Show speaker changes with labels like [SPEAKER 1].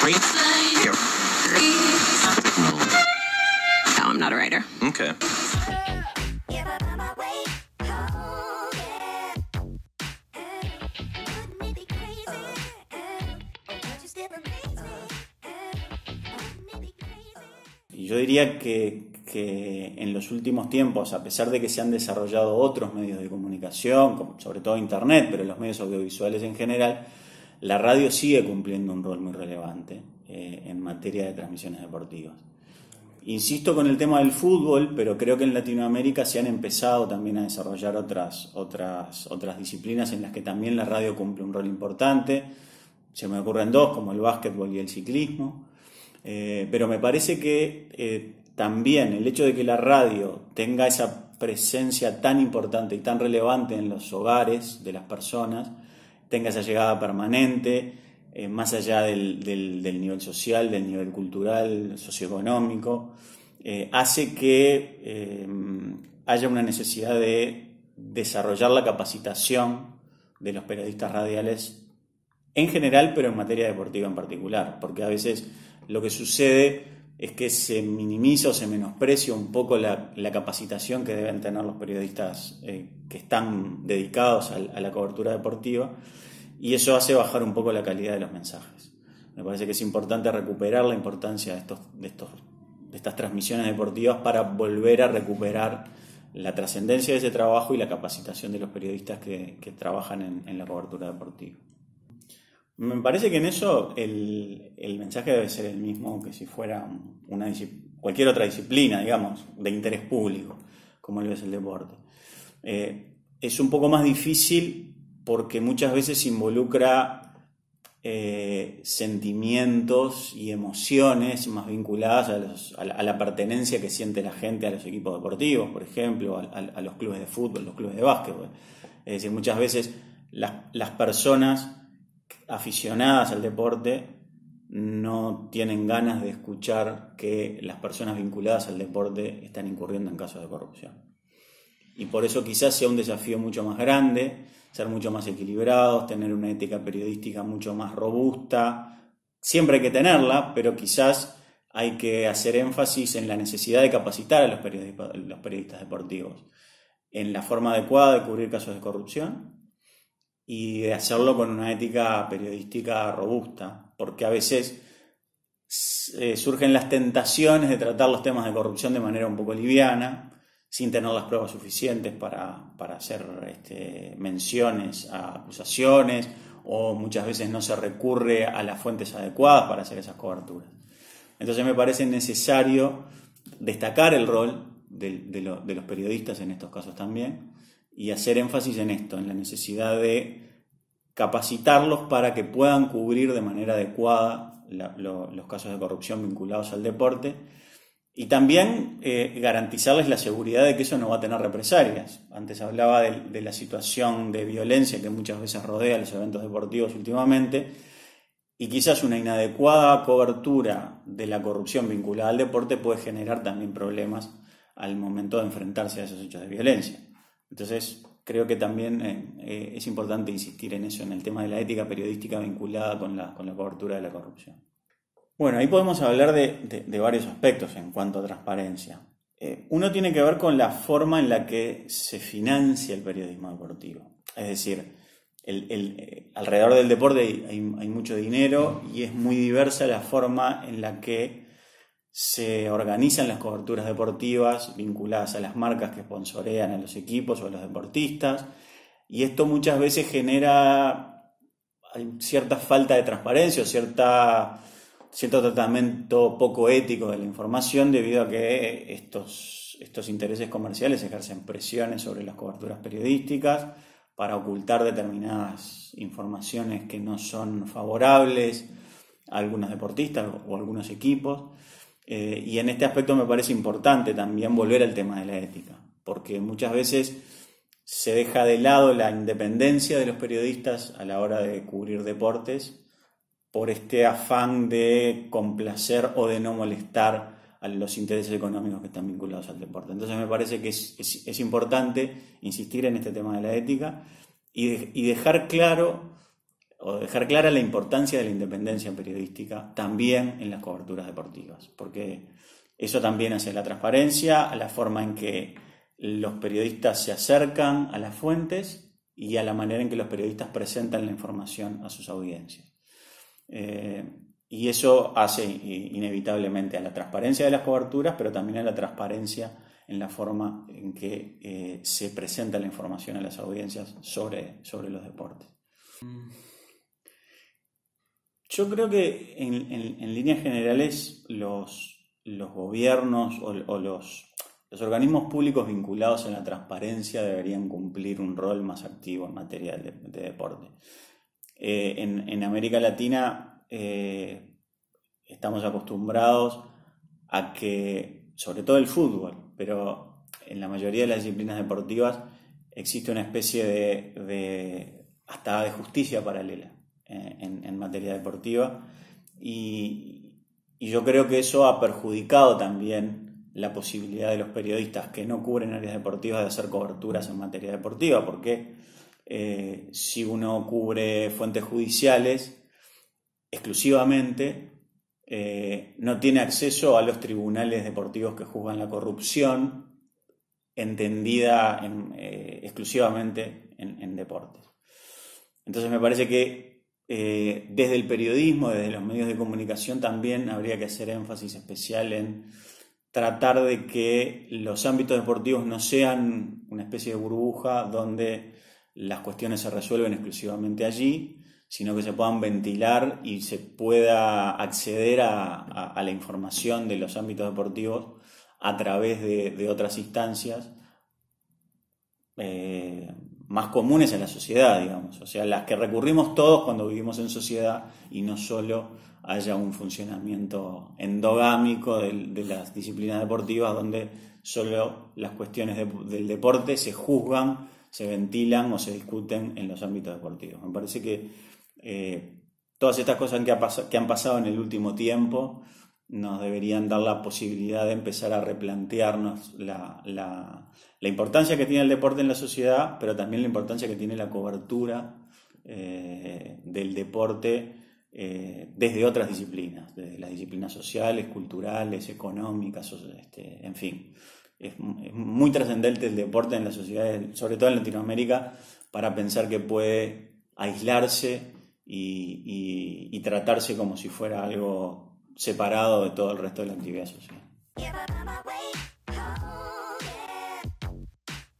[SPEAKER 1] No, I'm not a writer.
[SPEAKER 2] Okay.
[SPEAKER 3] Yo diría que en los últimos tiempos, a pesar de que se han desarrollado otros medios de comunicación, como sobre todo Internet, pero los medios audiovisuales en general, la radio sigue cumpliendo un rol muy relevante en materia de transmisiones deportivas. Insisto con el tema del fútbol, pero creo que en Latinoamérica se han empezado también a desarrollar otras disciplinas en las que también la radio cumple un rol importante. Se me ocurren dos, como el básquetbol y el ciclismo. Pero me parece que también el hecho de que la radio tenga esa presencia tan importante y tan relevante en los hogares de las personas, tenga esa llegada permanente, más allá del nivel social, del nivel cultural, socioeconómico, hace que haya una necesidad de desarrollar la capacitación de los periodistas radiales en general, pero en materia deportiva en particular, porque a veces lo que sucede es que se minimiza o se menosprecia un poco la capacitación que deben tener los periodistas que están dedicados a la cobertura deportiva, y eso hace bajar un poco la calidad de los mensajes. Me parece que es importante recuperar la importancia de estas transmisiones deportivas para volver a recuperar la trascendencia de ese trabajo y la capacitación de los periodistas que trabajan en la cobertura deportiva. Me parece que en eso el mensaje debe ser el mismo que si fuera cualquier otra disciplina, digamos, de interés público, como lo es el deporte. Es un poco más difícil porque muchas veces involucra sentimientos y emociones más vinculadas a la pertenencia que siente la gente a los equipos deportivos, por ejemplo, a los clubes de fútbol, los clubes de básquetbol. Es decir, muchas veces las personas aficionadas al deporte no tienen ganas de escuchar que las personas vinculadas al deporte están incurriendo en casos de corrupción. Y por eso quizás sea un desafío mucho más grande, ser mucho más equilibrados, tener una ética periodística mucho más robusta. Siempre hay que tenerla, pero quizás hay que hacer énfasis en la necesidad de capacitar a los periodistas deportivos en la forma adecuada de cubrir casos de corrupción y de hacerlo con una ética periodística robusta, porque a veces surgen las tentaciones de tratar los temas de corrupción de manera un poco liviana, sin tener las pruebas suficientes para hacer menciones a acusaciones, o muchas veces no se recurre a las fuentes adecuadas para hacer esas coberturas. Entonces me parece necesario destacar el rol de los periodistas en estos casos también, y hacer énfasis en esto, en la necesidad de capacitarlos para que puedan cubrir de manera adecuada los casos de corrupción vinculados al deporte, y también garantizarles la seguridad de que eso no va a tener represalias. Antes hablaba de la situación de violencia que muchas veces rodea los eventos deportivos últimamente, y quizás una inadecuada cobertura de la corrupción vinculada al deporte puede generar también problemas al momento de enfrentarse a esos hechos de violencia. Entonces, creo que también es importante insistir en eso, en el tema de la ética periodística vinculada con la cobertura de la corrupción. Bueno, ahí podemos hablar de varios aspectos en cuanto a transparencia. Uno tiene que ver con la forma en la que se financia el periodismo deportivo. Es decir, alrededor del deporte hay mucho dinero y es muy diversa la forma en la que se organizan las coberturas deportivas vinculadas a las marcas que sponsorean a los equipos o a los deportistas, y esto muchas veces genera cierta falta de transparencia o cierto tratamiento poco ético de la información, debido a que estos intereses comerciales ejercen presiones sobre las coberturas periodísticas para ocultar determinadas informaciones que no son favorables a algunos deportistas o a algunos equipos. Y en este aspecto me parece importante también volver al tema de la ética, porque muchas veces se deja de lado la independencia de los periodistas a la hora de cubrir deportes por este afán de complacer o de no molestar a los intereses económicos que están vinculados al deporte. Entonces me parece que es importante insistir en este tema de la ética y dejar claro o dejar clara la importancia de la independencia periodística también en las coberturas deportivas, porque eso también hace la transparencia, a la forma en que los periodistas se acercan a las fuentes y a la manera en que los periodistas presentan la información a sus audiencias. Y eso hace inevitablemente a la transparencia de las coberturas, pero también a la transparencia en la forma en que se presenta la información a las audiencias sobre los deportes. Yo creo que en líneas generales los gobiernos o los organismos públicos vinculados a la transparencia deberían cumplir un rol más activo en materia de deporte. En América Latina estamos acostumbrados a que, sobre todo el fútbol, pero en la mayoría de las disciplinas deportivas existe una especie de justicia paralela en materia deportiva, y yo creo que eso ha perjudicado también la posibilidad de los periodistas que no cubren áreas deportivas de hacer coberturas en materia deportiva, porque si uno cubre fuentes judiciales exclusivamente, no tiene acceso a los tribunales deportivos que juzgan la corrupción entendida exclusivamente en deportes. Entonces me parece que desde el periodismo, desde los medios de comunicación, también habría que hacer énfasis especial en tratar de que los ámbitos deportivos no sean una especie de burbuja donde las cuestiones se resuelven exclusivamente allí, sino que se puedan ventilar y se pueda acceder a la información de los ámbitos deportivos a través de otras instancias más comunes en la sociedad, digamos, o sea, las que recurrimos todos cuando vivimos en sociedad, y no solo haya un funcionamiento endogámico de las disciplinas deportivas donde solo las cuestiones del deporte se juzgan, se ventilan o se discuten en los ámbitos deportivos. Me parece que todas estas cosas que han pasado en el último tiempo nos deberían dar la posibilidad de empezar a replantearnos la importancia que tiene el deporte en la sociedad, pero también la importancia que tiene la cobertura del deporte desde otras disciplinas, desde las disciplinas sociales, culturales, económicas, en fin. Es muy trascendente el deporte en la sociedad, sobre todo en Latinoamérica, para pensar que puede aislarse y tratarse como si fuera algo separado de todo el resto de la actividad social.